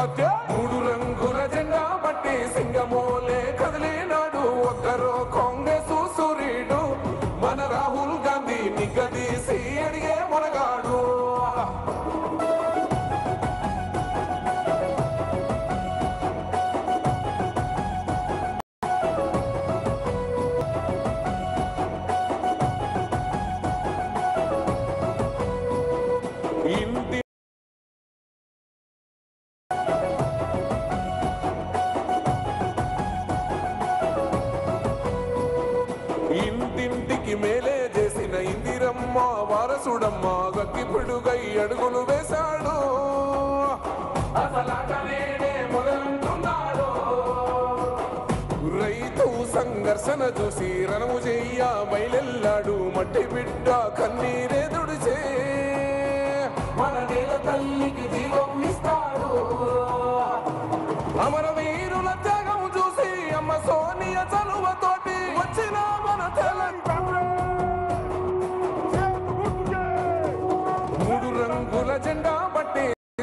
మూడు రంగుల జెండా బట్టి సింగమోలే కదిలినాడు ఒక్కరో కాంగ్రెస్ సూర్యుడు మన రాహుల్ గాంధీ నిగ్గదీసి అడిగే మొనగాడు ఇంటింటికి మేలే చేసిన ఇందిరమ్మ వారసుడమ్మ గక్కి పిడుగై అడుగులు వేశాడు రైతు సంఘర్షణ చూసి రణము చెయ్య బయలెల్లాడు మట్టి బిడ్డ కన్నీరే దుడిచే మన నేల తల్లికి